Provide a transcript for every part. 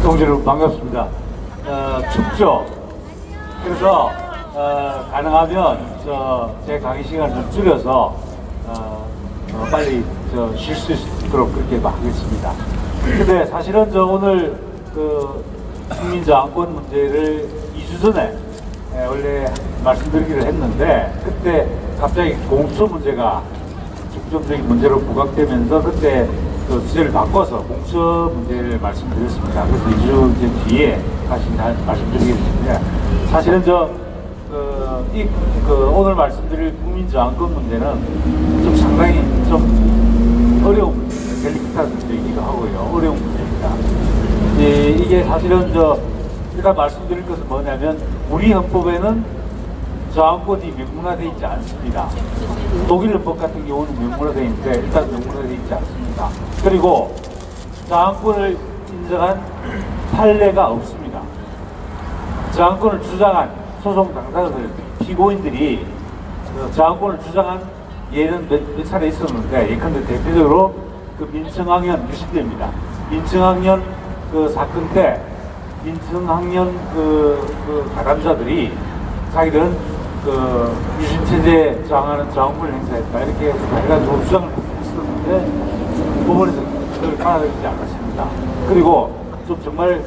동지 여러분 반갑습니다. 춥죠? 그래서 가능하면 제 강의 시간을 좀 줄여서 빨리 쉴 수 있도록 그렇게 하겠습니다. 근데 사실은 오늘 국민 저항권 문제를 2주 전에 원래 말씀드리기를 했는데, 그때 갑자기 공수처 문제가 중점적인 문제로 부각되면서 그때 주제를 바꿔서 공수처 문제를 말씀드렸습니다. 그래서 2주 뒤에 다시 말씀드리겠는데, 사실은 오늘 말씀드릴 국민저항권 문제는 좀 상당히 좀 어려운 문제입니다. 델리케이트한 문제이기도 하고요. 어려운 문제입니다. 이게 사실은 제가 말씀드릴 것은 뭐냐면, 우리 헌법에는 저항권이 명문화되어 있지 않습니다. 독일 헌법 같은 경우는 명문화되어 있는데 일단 명문화되어 있지 않습니다. 그리고 저항권을 인정한 판례가 없습니다. 저항권을 주장한 소송 당사자들, 피고인들이 저항권을 주장한 예는 몇 차례 있었는데, 예컨대 대표적으로 민청학년 유신대입니다. 민청학년 사건 때 민청학년 가담자들이 자기들은 유신체제 저항하는 저항권을 행사했다, 이렇게 해가지고 주장을 했었는데 법원에서 그걸 받아들이지 않았습니다. 그리고 좀 정말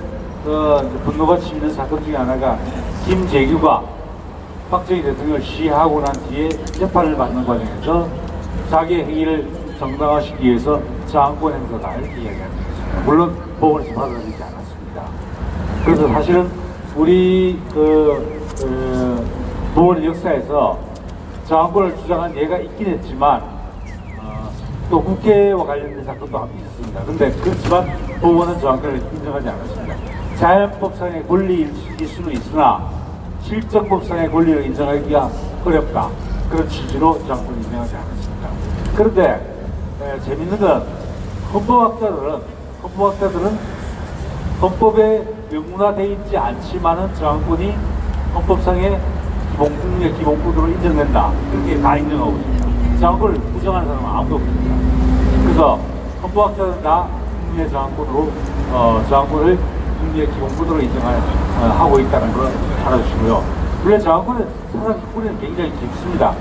분노가 치미는 사건 중에 하나가 김재규가 박정희 대통령을 시해하고 난 뒤에 재판을 받는 과정에서 자기의 행위를 정당화시키기 위해서 저항권 행사다, 이렇게 이야기하는 것입니다. 물론 법원에서 받아들이지 않았습니다. 그래서 사실은 우리 법원의 역사에서 저항권을 주장한 예가 있긴 했지만 또 국회와 관련된 사건도 있었습니다. 그런데 그렇지만 법원은 저항권을 인정하지 않았습니다. 자연법상의 권리일 수는 있으나 실정법상의 권리를 인정하기가 어렵다, 그런 취지로 저항권을 인정하지 않았습니다. 그런데 재밌는 건 헌법학자들은 헌법에 명문화되어 있지 않지만은 저항권이 헌법상의 기본구조로 인정된다, 그렇게 다 인정하고 있습니다. 저항권을 부정하는 사람은 아무도 없습니다. 그래서 헌법학자들은 다 국민의 저항권으로 저항권을 국민의 기본구조로 인정하고 있다는 걸 알아주시고요. 원래 저항권의 사상 뿌리는 굉장히 깊습니다.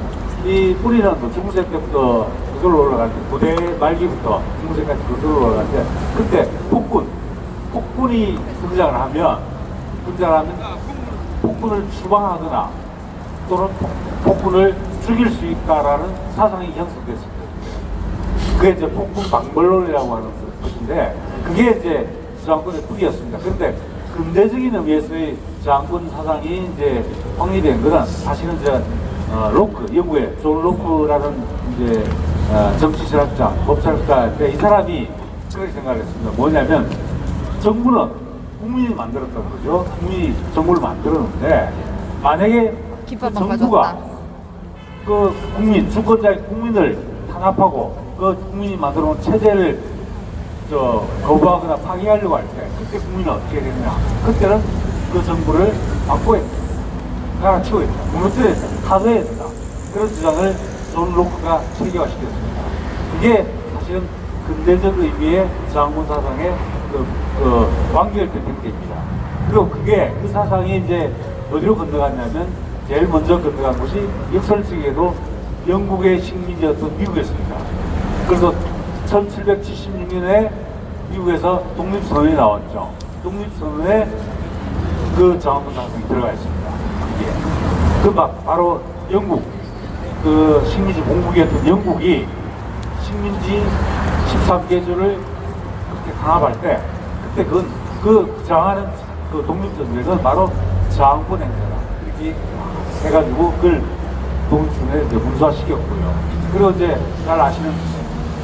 이 뿌리는 중세 때부터 그걸로 올라갈 때, 고대 말기부터 중세까지 그걸로 올라갈 때, 그때 폭군이 등장을 하면 폭군을 추방하거나 또는 폭군을 죽일 수 있다라는 사상이 형성됐습니다. 그게 이제 폭군 방벌론이라고 하는 것인데, 그게 이제 저항권의 뿌리였습니다. 그런데 근대적인 의미에서의 저항권 사상이 이제 확립된 것은 사실은 로크, 영국의 존 로크라는 이제 정치철학자, 법철학자인데, 이 사람이 그렇게 생각을 했습니다. 뭐냐면, 정부는 국민이 만들었다는 거죠. 국민이 정부를 만들었는데, 만약에 정부가 주권자의 국민을 탄압하고 국민이 만들어 놓은 체제를 거부하거나 파기하려고 할 때, 그때 국민은 어떻게 되느냐? 그때는 그 정부를 바꿔야 된다, 갈아치워야 된다, 무너뜨려야 된다, 타도해야 된다, 그런 주장을 존 로크가 체계화시켰습니다. 그게 사실은 근대적 의미의 저항권 사상의 완결된 형태입니다. 그리고 그 사상이 이제 어디로 건너갔냐면, 제일 먼저 건너간 곳이 역설적에도 영국의 식민지였던 미국이었습니다. 그래서 1776년에 미국에서 독립선언이 나왔죠. 독립선언에 그 저항권 사상이 들어가 있습니다. 바로 영국, 식민지 공국이었던 영국이 식민지 13개조를 그렇게 강압할 때, 그때 저항하는 독립선언에서 바로 저항권 행사다, 이렇게 해가지고 그걸 독립선언에 문서화시켰고요. 그리고 이제 잘 아시는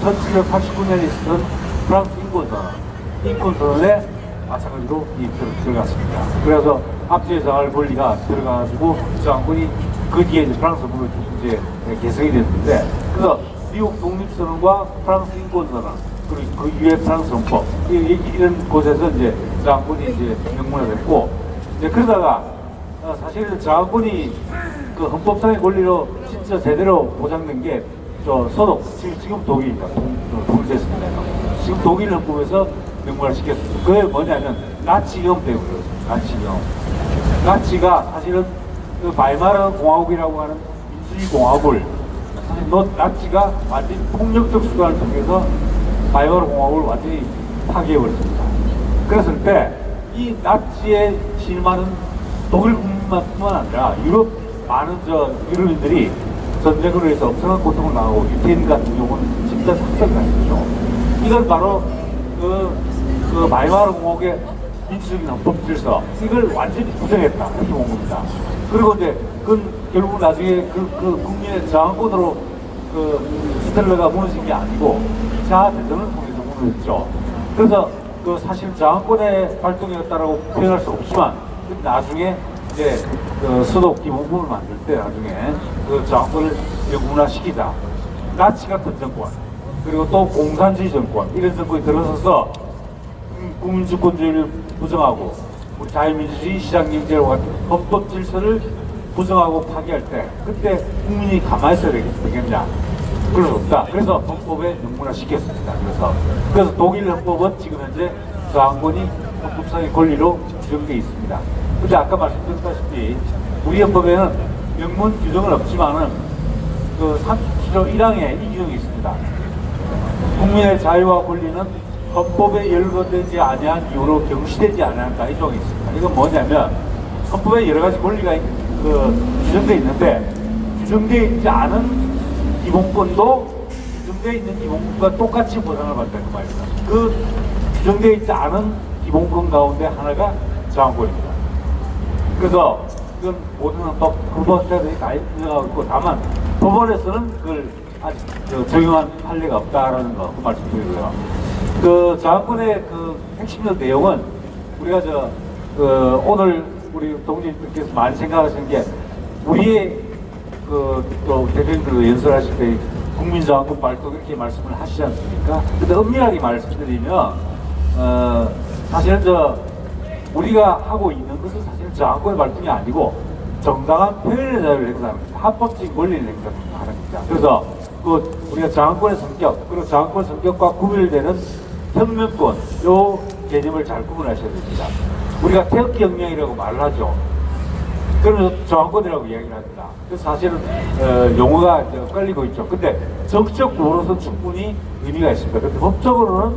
1789년에 있었던 프랑스 인권선언에 마찬가지로 들어갔습니다. 그래서 압제에 저항할 권리가 들어가가지고 저항권이 그 뒤에 이제 프랑스법으로 이제 개성이 됐는데, 그래서 미국 독립선언과 프랑스 인권선언, 그리고 그 이후에 프랑스 헌법, 이런 곳에서 이제 저항권이 이제 명문화됐고, 이제 그러다가 사실은 저항권이 헌법상의 권리로 진짜 제대로 보장된 게 소독, 지금 독일입니다. 독일됐습니다. 지금 독일 헌법에서 명문화시켰습니다. 그게 뭐냐면 나치경 때문에 그렇습니다. 나치경. 나치가 사실은 그 바이마르 공화국이라고 하는 민주주의 공화국을 사실 나치가 완전히 폭력적 수단을 통해서 바이마르 공화국을 완전히 파괴해버렸습니다. 그랬을 때 이 나치에 실망하는 독일 국민만뿐만 아니라 유럽 많은 유럽인들이 전쟁으로 해서 엄청난 고통을 당하고 유태인 같은 경우는 집단 학살을 당했죠. 이건 바로 그 바이마르 공화국의 민주적인 헌법 질서 이걸 완전히 부정했다 이렇게 본 겁니다. 그리고 이제 결국 나중에 그 국민의 저항권으로 히틀러가 무너진 게 아니고 자아 대전을 통해서 무너졌죠. 그래서 사실 저항권의 활동이었다라고 표현할 수 없지만 나중에 이제 수도 기본법을 만들 때 나중에 저항권을 영문화시키자. 나치 같은 정권 그리고 또 공산주의 정권 이런 정권이 들어서서 국민주권주의를 부정하고 우리 자유민주주의 시장경제와 같은 헌법 질서를 부정하고 파기할 때 그때 국민이 가만히 있어야 되겠냐? 그럴 수 없다. 그래서 헌법에 명문화시켰습니다. 그래서 독일 헌법은 지금 현재 저항권이 헌법상의 권리로 규정되어 있습니다. 근데 아까 말씀드렸다시피 우리 헌법에는 명문 규정은 없지만은 37조 1항에 이 규정이 있습니다. 국민의 자유와 권리는 헌법에 열거되지 아니한 이유로 경시되지 아니한다. 이 조항이 있습니다. 이건 뭐냐면 헌법에 여러 가지 권리가 규정되어 있는데 규정되어 있지 않은 기본권도 규정되어 있는 기본권과 똑같이 보장을 받는다는 말입니다. 그 규정되어 있지 않은 기본권 가운데 하나가 저항권입니다. 그래서 이건 모든 헌법들이 다 인정하고 있고 다만 법원에서는 그걸 아직 적용한 판례가 없다라는 거 말씀드리고요. 저항권의 핵심적 내용은 우리가 오늘 우리 동지들께서 많이 생각하시는 게 우리의 또 대표님들도 연설하실 때 국민저항권 발동 이렇게 말씀을 하시지 않습니까? 근데 엄밀하게 말씀드리면 사실은 우리가 하고 있는 것은 사실은 저항권의 발동이 아니고 정당한 표현의 자유를 행사하는 겁니다. 합법적인 권리를 행사하는 겁니다. 그래서 우리가 저항권의 성격 그리고 저항권 성격과 구별되는 혁명권 요 개념을 잘 구분하셔야 됩니다. 우리가 태극기혁명이라고 말을 하죠. 그러면서 저항권이라고 이야기를 합니다. 그래서 사실은 용어가 엇갈리고 있죠. 근데 정치적 구호로서는 충분히 의미가 있습니다. 그런데 법적으로는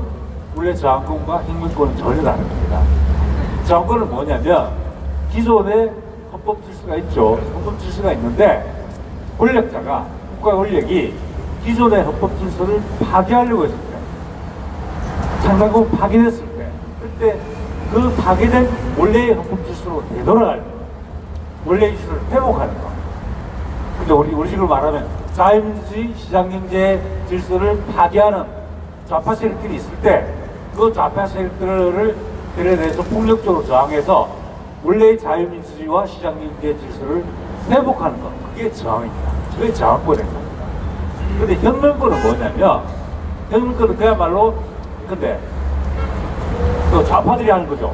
원래 저항권과 혁명권은 전혀 다른 겁니다. 저항권은 뭐냐면 기존에 헌법 질서가 있죠. 헌법 질서가 있는데 권력자가 국가 권력이 기존의 헌법 질서를 파괴하려고 했을 때 창작권 파괴됐을 때 그때 그 파괴된 원래의 헌법 질서로 되돌아갈 때 원래의 질서를 회복하는 거. 근데 우리 식으로 말하면 자유민주주의 시장경제 질서를 파괴하는 좌파 세력들이 있을 때 그 좌파 세력들에 대해서 폭력적으로 저항해서 원래의 자유민주주의와 시장경제 질서를 회복하는 것. 그게 저항입니다. 그게 저항권입니다. 근데 혁명권은 뭐냐면 혁명권은 그야말로 근데 좌파들이 하는 거죠.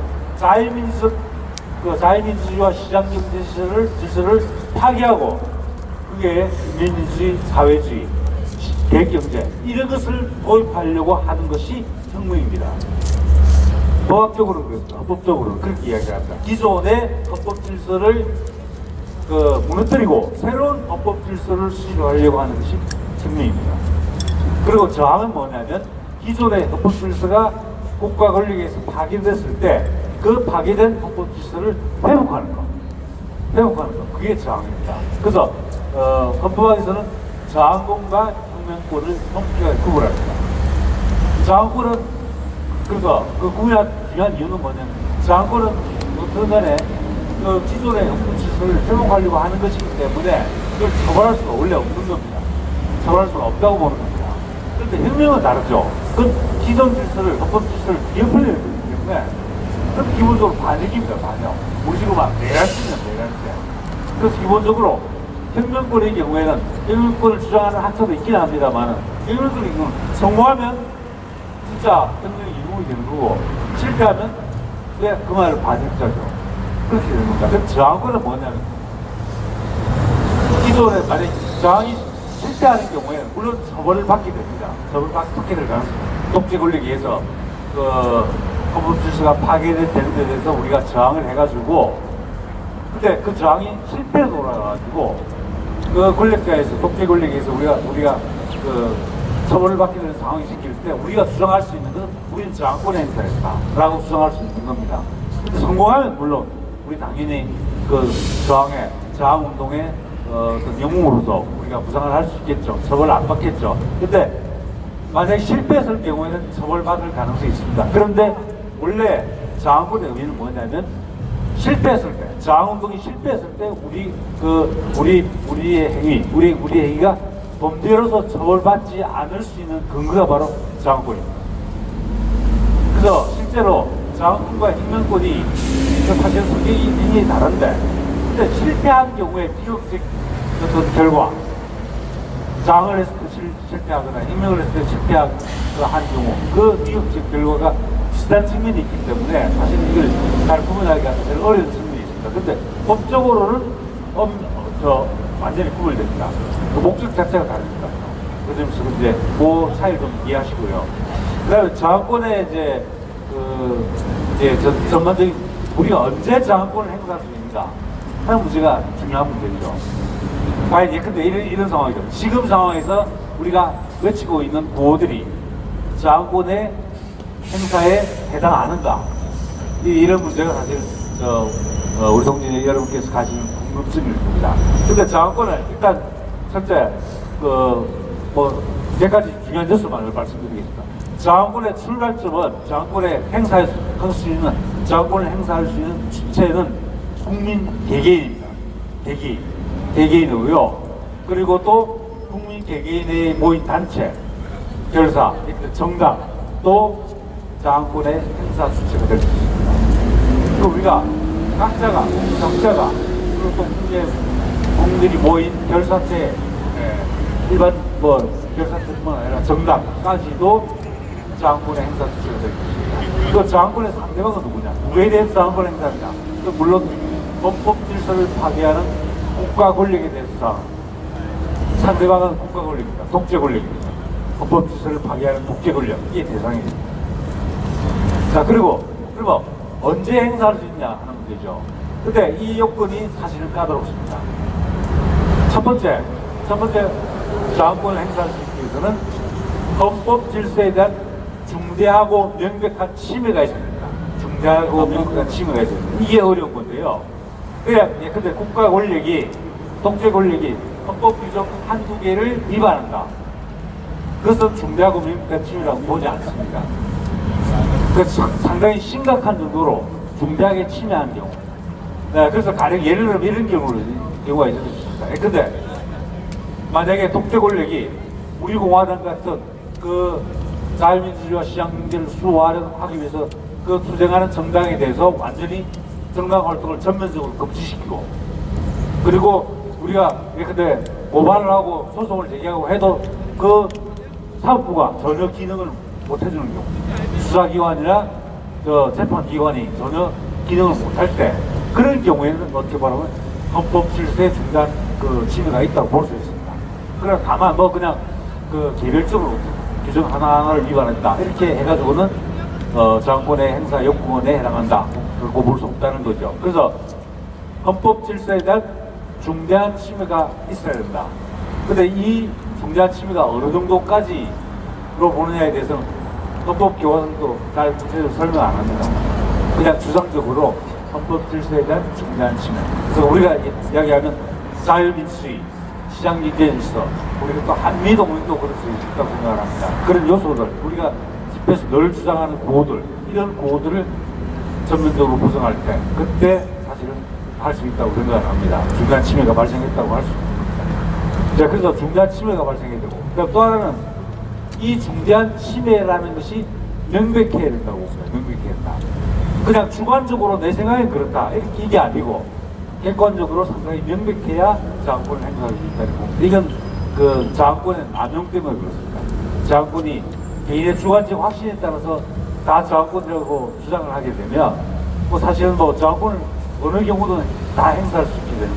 자유민주주의와 시장경제 질서를 파괴하고 그게 민주주의, 사회주의, 계획경제 이런 것을 도입하려고 하는 것이 혁명입니다. 법학적으로는 그렇습니다. 헌법적으로는 그렇게 이야기합니다. 기존의 헌법 질서를 무너뜨리고 새로운 헌법 질서를 수립하려고 하는 것이 혁명입니다. 그리고 저항은 뭐냐면 기존의 헌법 질서가 국가 권력에서 파괴됐을 때 그 파괴된 헌법 질서를 회복하는 것. 그게 저항입니다. 그래서 헌법학에서는 저항권과 혁명권을 엄격하게 구분합니다. 저항권은 그래서 구분한 중요한 이유는 뭐냐면 저항권은 어떤 간에 기존의 헌법 질서를 회복하려고 하는 것이기 때문에 그걸 처벌할 수가 원래 없는 겁니다. 처벌할 수가 없다고 보는 겁니다. 그런데 혁명은 다르죠. 그건 기존 질서를 헌법 질서를 뒤엎으려는 거기 때문에 그건 기본적으로 반역입니다. 반역. 우리식으로 막 내란죄입니다. 내란죄. 그래서 기본적으로 혁명권의 경우에는 혁명권을 주장하는 학자도 있긴 합니다만 혁명권의 경우는 성공하면 진짜 혁명이 이루어지게 되는 거고 실패하면 그 말을 반역자죠. 그렇게 되는 겁니다. 그럼 저항권은 뭐냐면 기존에 만약에 저항이 실패하는 경우에는 물론 처벌을 받게 됩니다. 처벌을 받게 될 가능성이 독재 권력에 의해서 그 헌법 질서가 파괴되는 데 대해서 우리가 저항을 해가지고, 근데 그 저항이 실패로 돌아가가지고 그 권력자에서 독재 권력에서 우리가 그 처벌을 받게 되는 상황이 생길 때 우리가 주장할 수 있는 것은 우리는 저항권의 행사였다라고 주장할 수 있는 겁니다. 근데 성공하면 물론 우리 당연히 그 저항 운동의 그 영웅으로서 우리가 부상을 할 수 있겠죠. 처벌을 안 받겠죠. 근데 만약에 실패했을 경우에는 처벌받을 가능성이 있습니다. 그런데 원래 저항권의 의미는 뭐냐면 실패했을 때, 저항운동이 실패했을 때 우리의 행위가 범죄로서 처벌받지 않을 수 있는 근거가 바로 저항권입니다. 그래서 실제로 저항권과 혁명권이 사실 성격이 굉장히 다른데, 근데 실패한 경우에 비극적 어떤 결과, 저항을 했을 때 실패하거나 혁명을 했을 때 실패한 경우, 그 비극적 결과가 비슷한 측면이 있기 때문에 사실 이걸 잘 구분하기가 사실 어려운 측면이 있습니다. 근데 법적으로는 완전히 구분됩니다. 그 목적 자체가 다릅니다. 그 점에서 이제 그 차이를 좀 이해하시고요. 그다음에 저항권의 전반적인 우리가 언제 저항권을 행사할 수 있는가 하는 문제가 중요한 문제죠. 과연 예컨대 이런 상황이죠. 지금 상황에서 우리가 외치고 있는 구호들이 저항권의 행사에 해당하는가? 이런 문제가 사실 우리 동지 여러분께서 가지는 궁금증일 겁니다. 근데 저항권은 일단 첫째 몇 가지 중요한 요소만을 말씀드리겠습니다. 저항권의 출발점은 저항권을 행사할 수 있는 주체는 국민 개개인입니다. 개개인이고요. 그리고 또 국민 개개인의 모인 단체, 결사, 정당 또 저항권의 행사 주체가 될 수 있습니다. 그리고 우리가 각자가 그리고 또 국민들이 모인 결사체, 일반 결사체뿐만 아니라 정당까지도 저항권의 행사 주체가 될 것입니다. 그 저항권의 상대방은 누구냐? 누구에 대해서 저항권 행사하냐? 물론 헌법 질서를 파괴하는 국가 권력에 대해서 상대방은 국가 권력입니다. 독재 권력입니다. 헌법 질서를 파괴하는 독재 권력, 이게 대상입니다. 자, 그리고 언제 행사할 수 있냐 하는 문제죠. 근데 이 요건이 사실은 까다롭습니다. 첫 번째 저항권을 행사할 수 있기 위해서는 헌법 질서에 대한 중대하고 명백한 침해가 있어야 됩니다. 중대하고 명백한 침해가 있어야 됩니다. 이게 어려운 건데요. 근데 국가 권력이, 독재 권력이 헌법 규정 한두 개를 위반한다. 그것은 중대하고 명백한 침해라고 보지 않습니다. 상당히 심각한 정도로 중대하게 침해한 경우. 네, 그래서 가령 예를 들면 이런 경우가 있을 수 있습니다. 근데 만약에 독재 권력이 우리 공화당 같은 그 자유민주주의와 시장경제를 수호하기 위해서 그 투쟁하는 정당에 대해서 완전히 정당 활동을 전면적으로 금지시키고, 그리고 우리가 근데 고발을 하고 소송을 제기하고 해도 그 사법부가 전혀 기능을 못 해주는 경우, 수사기관이나 재판기관이 전혀 기능을 못할 때, 그런 경우에는 어떻게 말하면 헌법 질서에 중대한 침해가 있다고 볼 수 있습니다. 그러나 다만 그냥 개별적으로 규정 하나하나를 위반했다 이렇게 해가지고는 저항권의 행사 요건에 해당한다 그렇고 볼 수 없다는 거죠. 그래서 헌법 질서에 대한 중대한 침해가 있어야 된다. 근데 이 중대한 침해가 어느 정도까지로 보느냐에 대해서는 헌법 교과서도 잘 구체적으로 설명 안 합니다. 그냥 주상적으로 헌법 질서에 대한 중대한 침해. 그래서 우리가 이야기하면 자유민주주의, 시장경제 질서, 우리가 또 한미동맹도 그럴 수 있다고 생각을 합니다. 그런 요소들, 우리가 집회에서 늘 주장하는 구호들, 이런 구호들을 전면적으로 구성할 때, 그때 사실은 할 수 있다고 생각을 합니다. 중대한 침해가 발생했다고 할 수 있습니다. 자, 그래서 중대한 침해가 발생해야 되고, 그다음 또 하나는 이 중대한 침해라는 것이 명백해야 된다고 봅니다. 명백해야 된다. 그냥 주관적으로 내 생각엔 그렇다, 이게 아니고 객관적으로 상당히 명백해야 저항권을 행사할 수 있다는 겁니다. 이건 저항권의 남용 때문에 그렇습니다. 저항권이 개인의 주관적 확신에 따라서 다 저항권이라고 주장을 하게 되면 사실은 저항권을 어느 경우든 다 행사할 수 있게 되는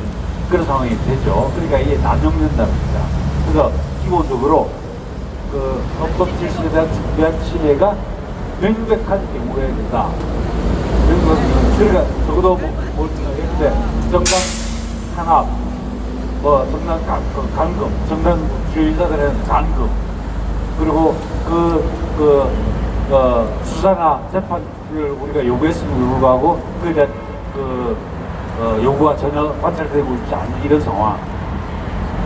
그런 상황이 되죠. 그러니까 이게 남용된다는 겁니다. 그래서 기본적으로 헌법 질서에 대한 중대한 침해가 명백한 경우에 된다. 그러니까 적어도 모르겠는데 정당 탄압, 뭐 정당 감금, 정당 주의자들에는 감금, 그리고 수사나 재판을 우리가 요구했음에도 불구하고 그에 대한 요구가 전혀 관찰되고 있지 않은 이런 상황,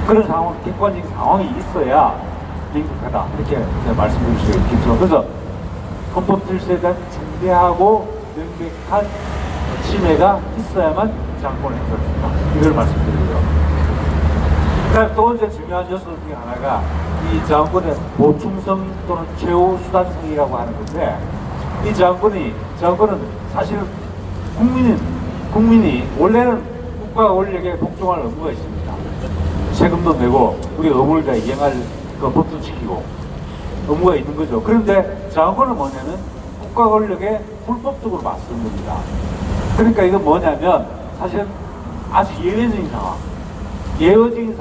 그런 상황, 객관적인 상황이 있어야 명백하다 이렇게 말씀드릴 수 있겠죠. 그래서 헌법 질서에 대한 중대하고 명백한 침해가 있어야만 장권을 행사할 수 있다. 이걸 말씀드리고요. 그다음 또 이제 중요한 요소 중에 하나가 이 장권의 보충성 또는 최후 수단성이라고 하는 건데, 이 장권은 사실은 국민이 원래는 국가 권력에 복종할 의무가 있습니다. 세금도 내고 우리 의무를 다 이행할 법도 지키고 의무가 있는 거죠. 그런데 장권은 뭐냐면 국가 권력에 불법적으로 맞서는 겁니다. 그러니까 이건 뭐냐면 사실은 아주 예외적인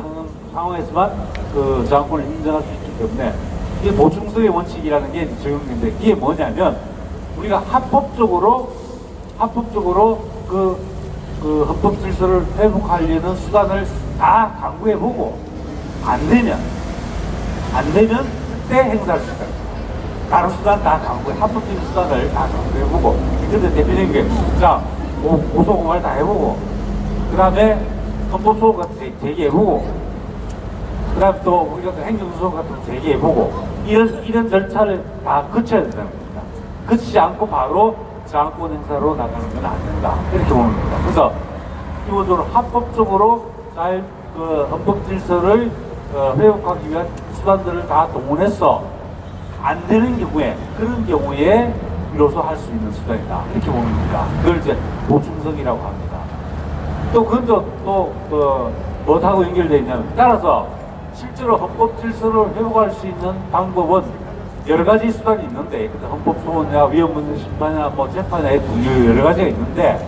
상황에서만 그 장권을 인정할 수 있기 때문에 이게 보충성의 원칙이라는 게 적용되는데, 이게 뭐냐면 우리가 합법적으로 그 헌법 질서를 회복하려는 수단을 다 강구해보고 안 되면 그때 행사할 수 있다. 다른 수단 다 합법적인 수단을 다 강구해보고, 근데 대표적인 게 고소고발 다 해보고, 그 다음에 헌법소원 같은 거 제기해보고, 그 다음에 또 우리가 행정소원 같은 거 제기해보고, 이런 절차를 다 거쳐야 된다는 겁니다. 거치지 않고 바로 장권 행사로 나가는 건 안 된다. 이렇게 보는 겁니다. 그래서 기본적으로 합법적으로 헌법 질서를 회복하기 위한 수단들을 다 동원해서 안 되는 경우에, 그런 경우에 비로소 할 수 있는 수단이다. 이렇게 보는 겁니다. 그걸 이제 보충성이라고 합니다. 또 그건 뭐하고 연결되어 있냐면, 따라서 실제로 헌법 질서를 회복할 수 있는 방법은 여러 가지 수단이 있는데, 헌법소원이나 위헌문제 심판이나 뭐 재판이나 여러 가지가 있는데,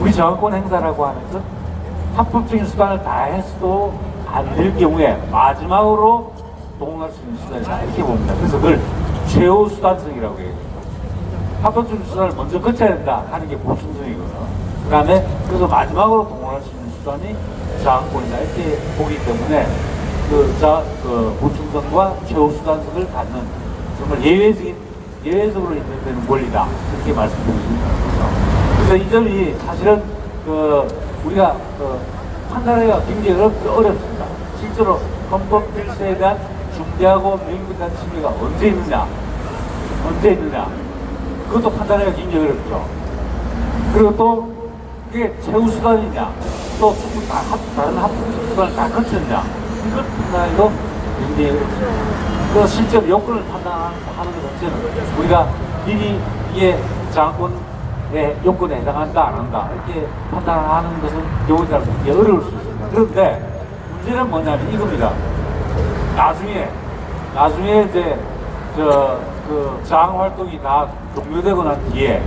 우리 저항권 행사라고 하는 것은 합법적인 수단을 다 해서도 안 될 경우에 마지막으로 동원할 수 있는 수단이다. 이렇게 봅니다. 그래서 그걸 최후 수단성이라고 해요. 합법적인 수단을 먼저 거쳐야 된다 하는 게 보충성이거든요. 그 다음에 그래서 마지막으로 동원할 수 있는 수단이 저항권이다 이렇게 보기 때문에 보충성과 최후 수단성을 갖는 정말 예외적으로 인정되는 권리다 이렇게 말씀드립니다. 그래서 이 점이 사실은 우리가 판단하기가 굉장히 어렵습니다. 실제로 헌법 질서에 대한 중대하고 명백한 침해가 언제 있느냐, 그것도 판단하기가 굉장히 어렵죠. 그리고 또 그게 최후 수단이냐, 또 충분히 다른 합법적 수단을 다 거쳤냐, 이걸 판단하기도 굉장히 어렵습니다. 그래서 실제로 요건을 판단하는 것 자체는 우리가 미리 이게 장권의 요건에 해당한다 안 한다 이렇게 판단하는 것은 경우에 따라서 굉장히 어려울 수 있습니다. 그런데 문제는 뭐냐면 이겁니다. 나중에 이제 장 활동이 다 종료되고 난 뒤에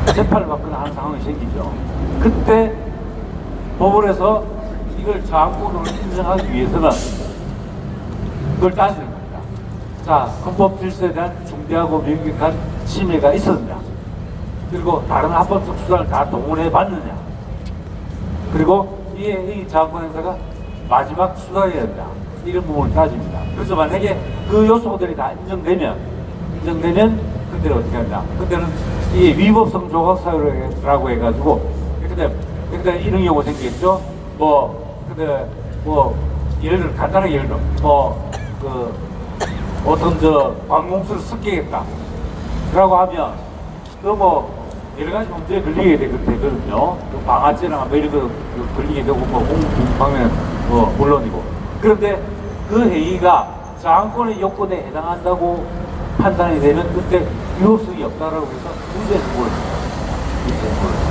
재판을 받거나 하는 상황이 생기죠. 그때 법원에서 이걸 장권으로 인정하기 위해서는 그걸 따지는 겁니다. 자, 헌법 질서에 대한 중대하고 명백한 침해가 있었느냐, 그리고 다른 합법적 수단을 다 동원해 봤느냐, 그리고 이 장권 행사가 마지막 수단이어야 된다. 이런 부분을 따집니다. 그래서 만약에 그 요소들이 다 인정되면 그때는 어떻게 하냐, 그때는 이 위법성 조각사유라고 해가지고 그때 이런 경우가 생기겠죠. 간단하게 예를 들어 어떤 관공서를 습격했다 라고 하면 여러 가지 문제에 걸리게 되거든요. 방아죄나 이런 거 걸리게 되고 공방면 물론이고. 그런데 그 행위가 장권의 요건에 해당한다고 판단이 되면 그때 위법성이 없다라고 해서 문제를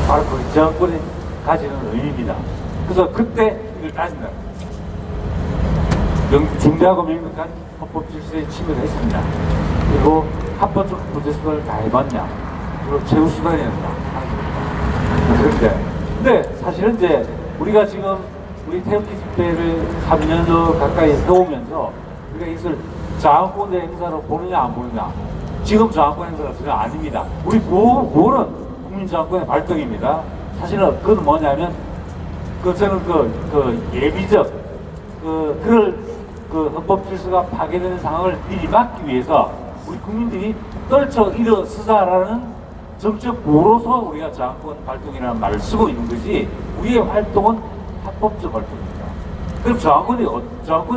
바로 그 장권이 가지는 의미입니다. 그래서 그때 이걸 따진다. 중대하고 명백한 헌법 질서에 침해가 있습니다. 그리고 합법적 문제 수단을 다 해봤냐, 그리고 최후 수단이었다 하는 겁니다. 근데 사실은 이제 우리가 지금 우리 태극기 집회를 3년 가까이 해오면서 우리가 이것을 장권의 행사로 보느냐 안 보느냐, 지금 저항권 행사가 전혀 아닙니다. 우리 뭐는 국민저항권의 발동입니다. 사실은 그건 뭐냐면 저는 예비적 그럴 헌법 질서가 파괴되는 상황을 미리 막기 위해서 우리 국민들이 떨쳐 일어서자라는 정책 보로서 우리가 저항권 발동이라는 말을 쓰고 있는 거지, 우리의 활동은 합법적 활동입니다. 그럼 저항권이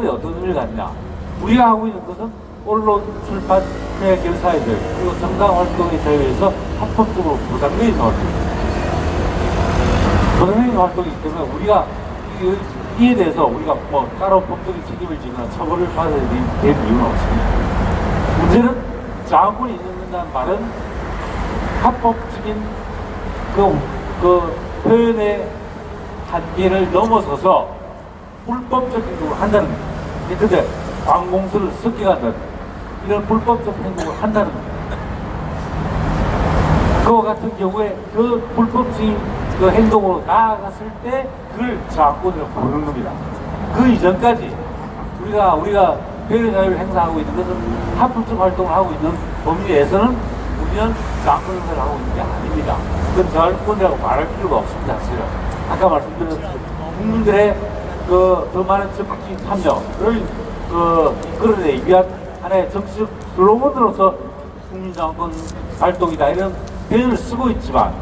어떤 의미를 갖냐? 우리가 하고 있는 것은 언론, 출판, 회, 결사회들, 그리고 정당 활동의 자유에서 합법적으로 보장되어 있는 활동입니다. 보장되어 있는 활동이기 때문에 우리가 이에 대해서 우리가 뭐 따로 법적인 책임을 지거나 처벌을 받아야 될 이유는 없습니다. 문제는 저항권이 있는다는 말은 합법적인 표현의 한계를 넘어서서 불법적인 걸 한다는 겁니다. 근데 관공서를 습격한다는 이런 불법적 행동을 한다는 겁니다. 그와 같은 경우에 그 불법적인 그 행동으로 나아갔을 때 그걸 저항권이라고 부르는 겁니다. 그 이전까지 우리가 표현의 자유를 행사하고 있는 것은 합법적 활동을 하고 있는 범위 내에서는 우리는 저항권 행사를 하고 있는 게 아닙니다. 그건 저항권이라고 말할 필요가 없습니다. 사실은 아까 말씀드렸듯이 국민들의 더 많은 적극적인 참여를 끌어내기 위한 하나의 정치적 슬로건으로서 국민저항권 활동이다 이런 표현을 쓰고 있지만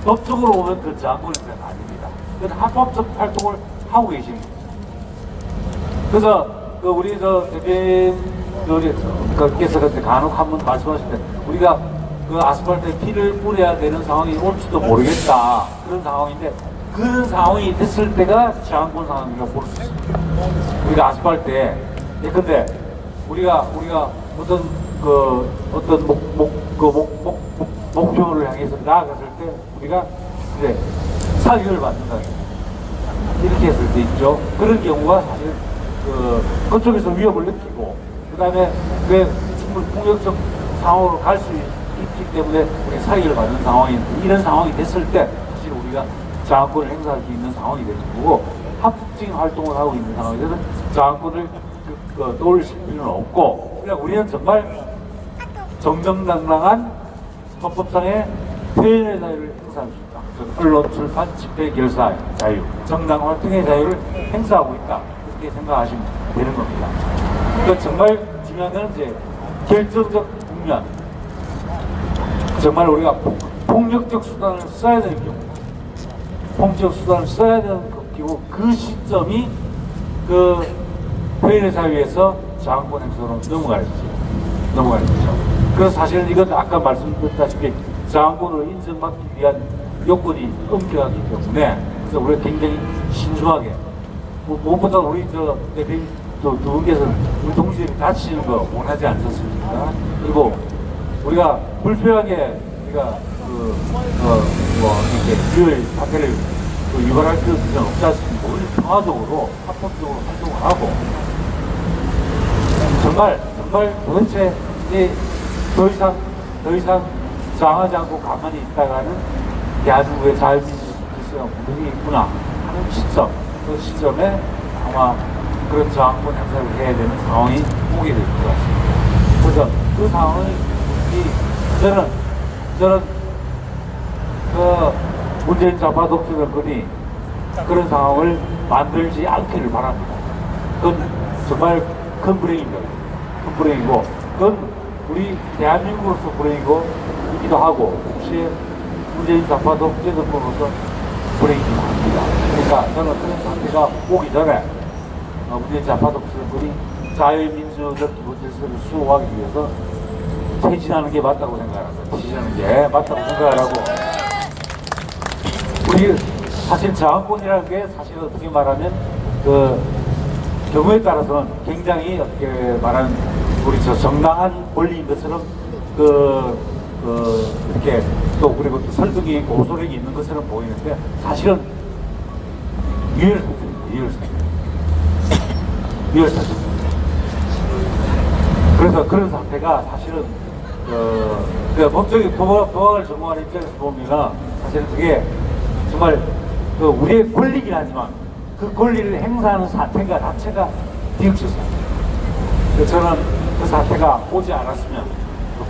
법적으로 보면 그 저항권 행사가 아닙니다. 그건 합법적 활동을 하고 계십니다. 그래서 우리 대표님께서 그때 간혹 한 번 말씀하실 때 우리가 아스팔트에 피를 뿌려야 되는 상황이 올지도 모르겠다 그런 상황인데, 그런 상황이 됐을 때가 저항권 상황이라고 볼 수 있습니다. 우리가 아스팔트에 근데 우리가 어떤 목표를 향해서 나아갔을 때 우리가 이제 사기를 받는다 이렇게 했을 때 있죠. 그런 경우가 사실 그쪽에서 위협을 느끼고 그 다음에 충분히 폭력적 상황으로 갈 수 있기 때문에 우리 사기를 받는 상황이, 이런 상황이 됐을 때 사실 우리가 저항권을 행사할 수 있는 상황이 되는 거고, 합법적인 활동을 하고 있는 상황에서는 저항권을 떠올리실 필요는 없고, 그냥 우리는 정말 정정당당한 헌법상의 표현의 자유를 행사할 수 있다. 언론, 출판, 집회, 결사 자유, 정당 활동의 자유를 행사하고 있다. 이렇게 생각하시면 되는 겁니다. 그러니까 정말 중요한 건 이제 결정적 국면, 정말 우리가 폭력적 수단을 써야 되는 경우, 폭력적 수단을 써야 되는 경우, 그 시점이 표현의 자유에서 저항권 행사로 넘어가야죠. 그래서 사실은 이건 아까 말씀드렸다시피 저항권으로 인정받기 위한 요건이 엄격하기 때문에, 그래서 우리가 굉장히 신중하게, 무엇보다 우리 대표님 두 분께서는 우리 동지들이 다치는 거 원하지 않습니까? 그리고 우리가 불필요하게 우리가 이렇게 규율 사태를 유발할 필요는 없지 않습니까? 우리 평화적으로 합법적으로 활동을 하고 정말 도대체 이제 더 이상 저항하지 않고 가만히 있다가는 대한민국의 자유민주 질서가 무너지게 있구나 하는 시점, 그 시점에 아마 그런 저항권 행사를 해야 되는 상황이 오게 될 것 같습니다. 그래서 그 상황이 저는 문재인 좌파 독재 정권이 그런 상황을 만들지 않기를 바랍니다. 그건 정말 큰 불행입니다. 큰 불행이고, 그건 우리 대한민국으로서 불행이기도 하고, 혹시 문재인 좌파 독재 정권으로서 불행이기도 합니다. 그러니까 저는 그런 상태가 오기 전에 문재인 좌파 독재 정권이 자유민주적 기본 질서를 수호하기 위해서 퇴진하는 게 맞다고 생각합니다. 퇴진하는 게 맞다고 생각을 하고, 우리 사실 저항권이라는 게 사실 어떻게 말하면 경우에 따라서는 굉장히 어떻게 말하는 우리 정당한 권리인 것처럼 이렇게 또 그리고 또 설득이 고소력이 있는 것처럼 보이는데 사실은 유혈사실. 그래서 그런 상태가 사실은 법적인 도박을 전문하는 입장에서 보면 사실은 그게 정말 우리의 권리긴 하지만 그 권리를 행사하는 사태가 자체가 비극적이었습니다. 저는 그 사태가 오지 않았으면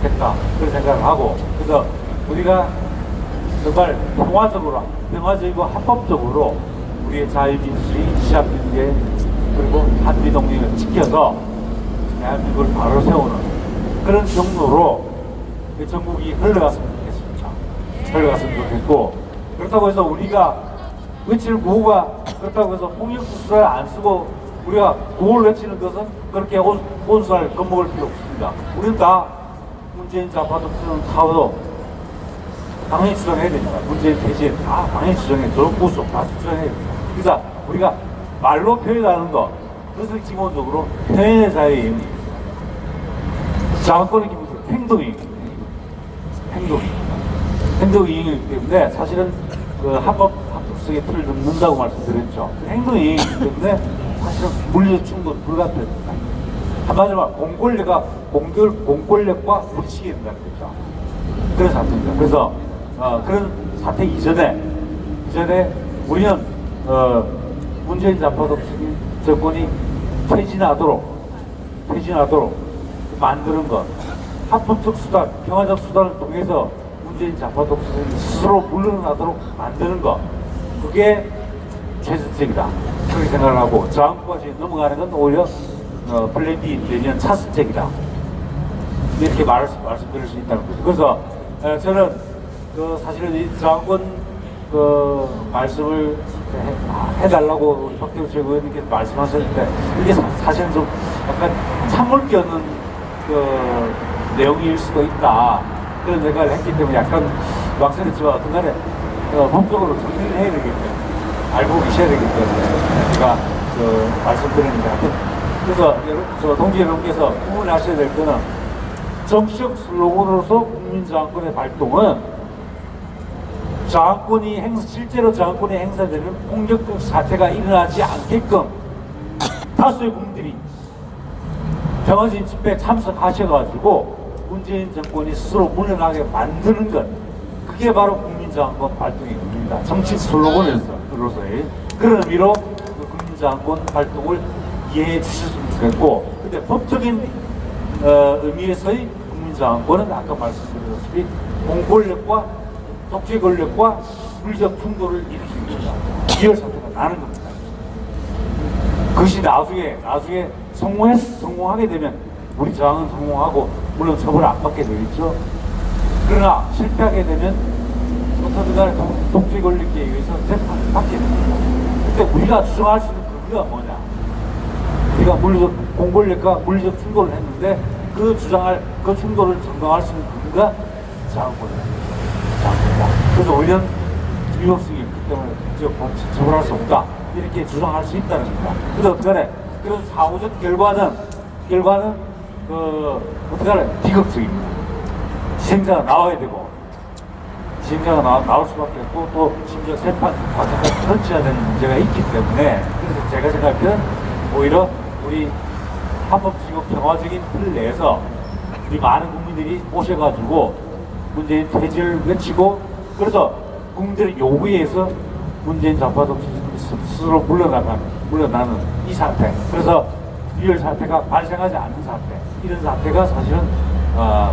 좋겠다 그런 생각을 하고, 그래서 우리가 정말 평화적이고 합법적으로 우리의 자유민주주의, 시합민주주의 그리고 한미동맹을 지켜서 대한민국을 바로 세우는 그런 경로로 전국이 흘러갔으면 좋겠습니다. 흘러갔으면 좋겠고, 그렇다고 해서 우리가 외치는 구호가, 그렇다고 해서 폭력수사를 안 쓰고 우리가 구호를 외치는 것은 그렇게 온수할 겁먹을 필요 없습니다. 우리는 다 문재인 좌파 독수는 타워도 당연히 주장해야 됩니다. 문재인 대신 다 당연히 주장해. 저런 구속 다 주장해야 됩니다. 그래서 우리가 말로 표현하는 것, 그것은 기본적으로 표현의 자유의 의미, 장권의 기본적으로 행동이익이기 때문에 사실은 그 합법성의 틀을 넘는다고 말씀드렸죠. 행동이익이기 때문에 사실은 물리적 충돌 불가피합니다. 한마디로 공권력과 부딪히게 된다는 거죠. 그런 사태입니다. 그래서 그런 사태 이전에 우리는 문재인 좌파 독재기 정권이 퇴진하도록 만드는 것, 합법적 수단, 평화적 수단을 통해서 문재인 좌파 독재기 스스로 물러나도록 만드는 것, 그게 최선책이다 그렇게 생각을 하고, 저항까지 넘어가는 건 오히려 플랜 B 내지는 차선책이다 이렇게 말씀드릴 수 있다는 거죠. 그래서 저는 사실은 이 저항권 말씀을 해달라고 우리 박태우 최고위원님께서 말씀하셨는데, 이게 사실은 좀 약간 참을 게 없는 내용일 수도 있다 그런 생각을 했기 때문에 약간 막설했지만, 어떤간에 법적으로 정리를 해야 되기 때문에, 알고 계셔야 되기 때문에 제가 말씀드리는데, 하여튼 그래서 동지 여러분께서 구분하셔야 될 거는, 정치적 슬로건으로서 국민저항권의 발동은 실제로 저항권이 행사되는 폭력적 사태가 일어나지 않게끔 다수의 국민들이 평화적인 집회에 참석하셔가지고 문재인 정권이 스스로 물러나게 만드는 것, 그게 바로 국민저항권 발동의 의미입니다. 정치 슬로건으로서의 그런 의미로 그 국민저항권 발동을 이해해 주셨으면 좋겠고, 근데 법적인 의미에서의 국민저항권은 아까 말씀드렸다시피 공권력과 독재 권력과 물리적 충돌을 일으키는 겁니다. 이열 사태가 나는 겁니다. 그것이 나중에 성공하게 되면 우리 저항은 성공하고 물론 처벌을 안 받게 되겠죠. 그러나 실패하게 되면 어떻든 간에 독재 권력에 의해서 재판을 받게 됩니다. 그때 우리가 주장할 수 있는 근거가 뭐냐? 우리가 공권력과 물리적 충돌을 했는데 그 충돌을 정당할 수 있는 근거가 저항권입니다. 그래서 오히려 위법성이 있기 때문에 처벌할 수 없다 이렇게 주장할 수 있다는 겁니다. 그래서 어떻게 그래서 사후적 결과는 어떻게 비극적입니다. 희생자가 나와야 되고, 희생자가 나올 수밖에 없고, 또 심지어 재판 과정까지 터치해야 되는 문제가 있기 때문에, 그래서 제가 생각할 때는 오히려 우리 합법적이고 평화적인 틀 내에서 우리 많은 국민들이 오셔가지고 문재인 퇴진을 외치고, 그래서 국민들의 요구에 의해서 문재인 좌파 독재 스스로 물러나는 이 사태, 그래서 이열 사태가 발생하지 않는 사태, 이런 사태가 사실은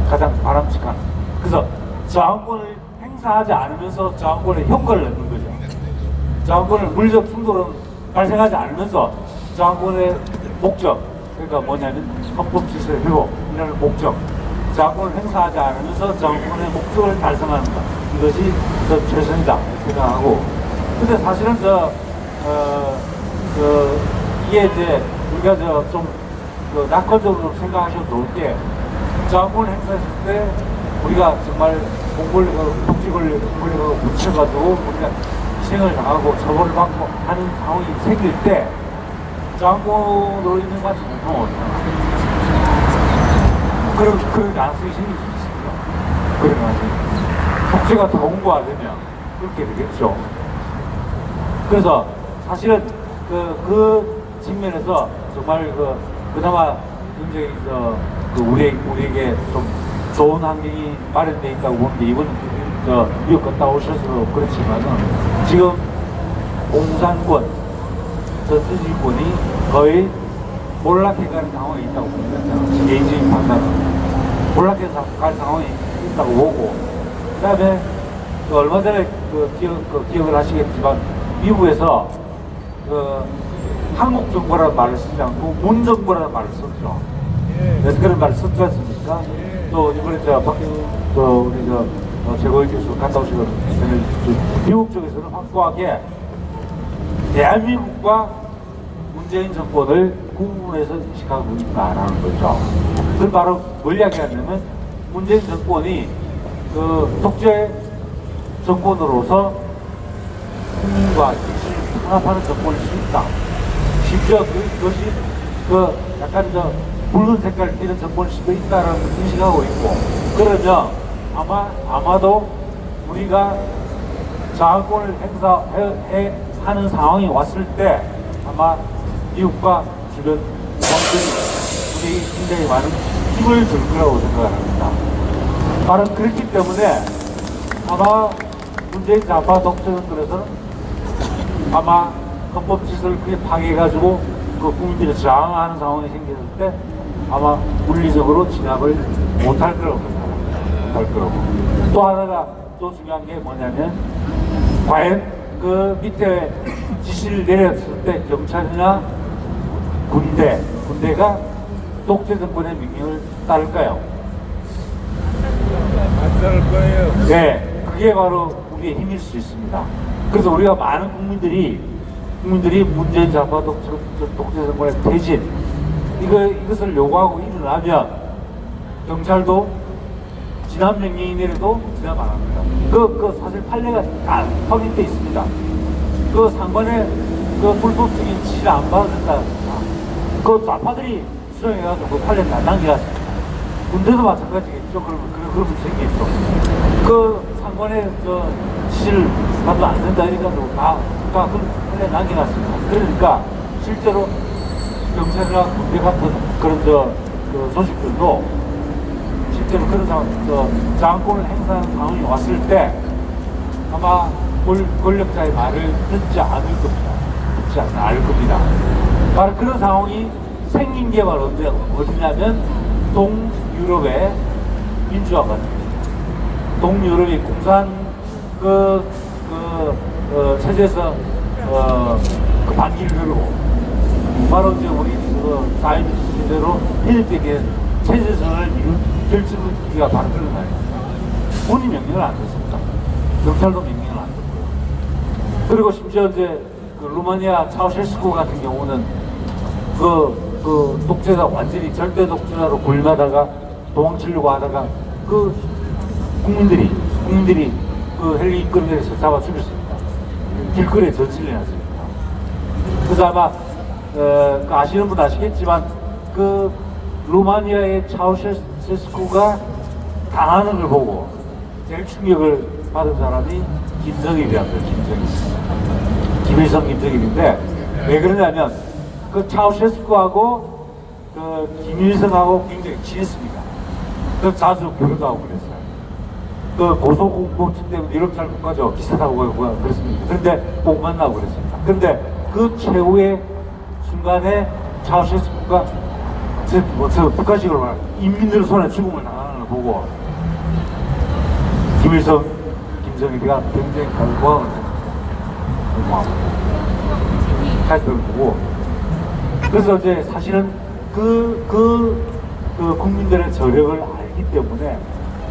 가장 바람직한, 그래서 저항권을 행사하지 않으면서 저항권에 효과를 넣는 거죠. 저항권을 물리적 충돌은 발생하지 않으면서 저항권의 목적, 그러니까 뭐냐면 헌법 질서 회복 이라는 목적, 저항권을 행사하지 않으면서 저항권의 목적을 달성하는 것, 이것이 최선이다 생각하고, 근데 사실은 이게 이제 우리가 좀 낙관적으로 생각하셔도 좋을 게, 저항권을 행사했을 때 우리가 정말 공권력하고 독재권력하고 붙여가지고 우리가 희생을 당하고 처벌을 받고 하는 상황이 생길 때 저항권으로 있는 것 같이 못하면 그런 가능성이 생길 수 있습니다. 그런 가능성이. 독재가 더 공고화되면 그렇게 되겠죠. 그래서 사실은 그 측면에서 정말 그나마 굉장히 우리에게 좀 좋은 환경이 마련되어 있다고 보는데, 이번 뉴욕 갔다 오셔서 그렇지만은 지금 공산권, 전투지권이 거의 몰락해가는 상황이 있다고 봅니다. 개인적인 판단은. 몰락해서 갈 상황이 있다고 보고, 그 다음에 그 얼마 전에 기억을 하시겠지만 미국에서 한국 정부라는 말을 쓰지 않고 문 정부라는 말을 썼죠. 그래서 그런 말을 썼지 않습니까? 또 이번에 우리 최고위 교수 갔다 오시거든요. 미국 쪽에서는 확고하게 대한민국과 문재인 정권을 구분해서 인식하고 있다라는 거죠. 그건 바로 뭘 이야기하냐면 문재인 정권이 독재 정권으로서 국민과 기술을 탄압하는 정권일 수 있다. 심지어 그것이 약간 붉은 색깔을 띠는 정권일 수도 있다라는 걸 인식하고 있고, 그러면 아마도 우리가 자원권을 하는 상황이 왔을 때 아마 미국과 주변 국가들이 우리에게 굉장히 많은 힘을 줄 거라고 생각을 합니다. 바로 그렇기 때문에 아마 문재인 좌파 독재정권에서는 아마 헌법 질서를 크게 파괴해가지고 국민들이 저항하는 상황이 생겼을 때 아마 물리적으로 진압을 못할 거라고 생각합니다. 못할 거라고. 또 하나가 또 중요한 게 뭐냐면 과연 그 밑에 지시를 내렸을 때 경찰이나 군대가 독재 정권의 명령을 따를까요? 안 따를 거예요. 네, 그게 바로 우리의 힘일 수 있습니다. 그래서 우리가 많은 국민들이 문재인 좌파 독재 정권의 퇴진 이것을 요구하고 일어나면 경찰도 진압 명령이 내려도 진압 안 합니다. 사실 판례가 다 확인돼 있습니다. 상관의 불법적인 지시를 안 받았다. 좌파들이 수령해가지고 그 판례 다 남겨놨습니다. 군대도 마찬가지겠죠. 그런 문제가 있죠. 상관의 지시를 받으면 안 된다 이래가지고 다 그런 판례 남겨놨습니다. 그러니까 실제로 경찰이나 군대 같은 그런 조직들도 실제로 그런 상황, 장악권을 행사하는 상황이 왔을 때 아마 권력자의 말을 듣지 않을 겁니다. 듣지 않을 겁니다. 바로 그런 상황이 생긴 게 바로 어디냐면 동유럽의 민주화가 동유럽이 공산 체제에서 반기를 들고 바로 이제 우리 자유민주 시대로 해적되게 체제선을 이룬 결정기가 바로 그런 날입니다. 본인 명령을 안 듣습니다. 경찰도 명령을 안 듣고요. 그리고 심지어 이제 루마니아 차우셰스쿠 같은 경우는 독재가 완전히 절대 독재자로 군림하다가 도망치려고 하다가 국민들이 헬기 이끌면서 잡아 죽였습니다. 길거리에 전치를 해놨습니다. 그래서 아마 아시는 분 아시겠지만 루마니아의 차우셰스쿠가 당하는 걸 보고 제일 충격을 받은 사람이 김정일이랍니다. 김일성 김정일인데 왜 그러냐면 차우셰스쿠하고 김일성하고 굉장히 친했습니다. 자주 교류도 하고 그랬어요. 고소공포증 때문에 유럽 잘 못 가죠. 기차 타고 가고 그랬습니다. 그런데 꼭 만나고 그랬습니다. 그런데 그 최후의 순간에 차우셰스쿠가 북한식으로 말하면 인민들 손에 죽음을 당하는 걸 보고 김일성, 김정일이가 굉장히 고마움을 했습니다. 보고 그래서 이제 사실은 국민들의 저력을 알기 때문에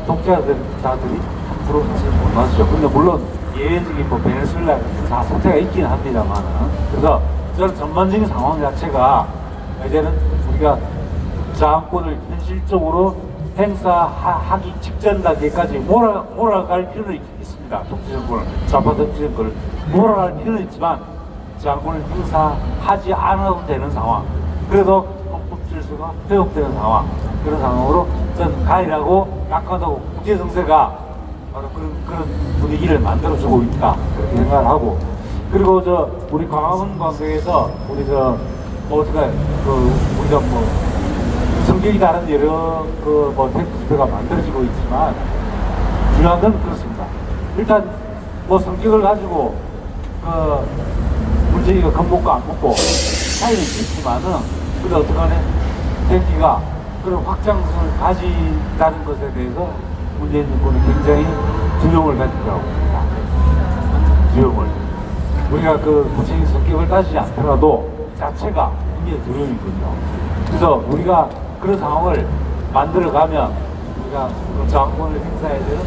독재자들이 함부로 사실 못 나서죠. 근데 물론 예외적인 베네수엘라 사태가 있긴 합니다만, 그래서 저는 전반적인 상황 자체가 이제는 우리가 장악권을 현실적으로 행사하기 직전 단계까지 몰아갈 필요는 있습니다. 독재정권을, 좌파 독재정권을 몰아갈 필요는 있지만 장악권을 행사하지 않아도 되는 상황, 그래도 헌법 질서가 회복되는 상황, 그런 상황으로 전 가이라고 약하다고 국제정세가 바로 그런 분위기를 만들어주고 있다, 그렇게 생각을 하고, 그리고 우리 광화문 관계에서 우리가 성격이 다른 여러 텍스트가 만들어지고 있지만 중요한 건 그렇습니다. 일단 성격을 가지고 문재인이가 겁먹고 안 먹고 차이는 있지만은 어떡하네, 탱기가 그런 확장성을 가진다는 것에 대해서 문재인 정권이 굉장히 두려움을 가지더라고요. 두려움을. 우리가 그 구체적인 성격을 따지지 않더라도 자체가 굉장히 두려움이거든요. 그래서 우리가 그런 상황을 만들어가면 우리가 그 저항권을 행사해야 되는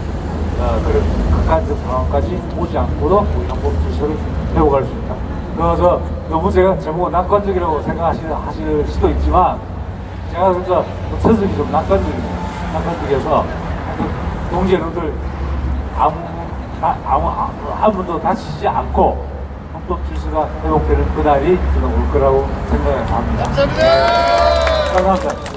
그런 극한적 상황까지 오지 않고도 우리 헌법 질서를 회복할 수 있다. 그래서 너무 제가 제목을 낙관적이라고 생각하실 수도 있지만 제가 그래서 서술이 좀 낙관적이에요. 낙관적이어서 동지여러분들 한 번도 다치지 않고 헌법 질서가 회복되는 그날이 저는 올 거라고 생각합니다. 감사합니다. 감사합니다.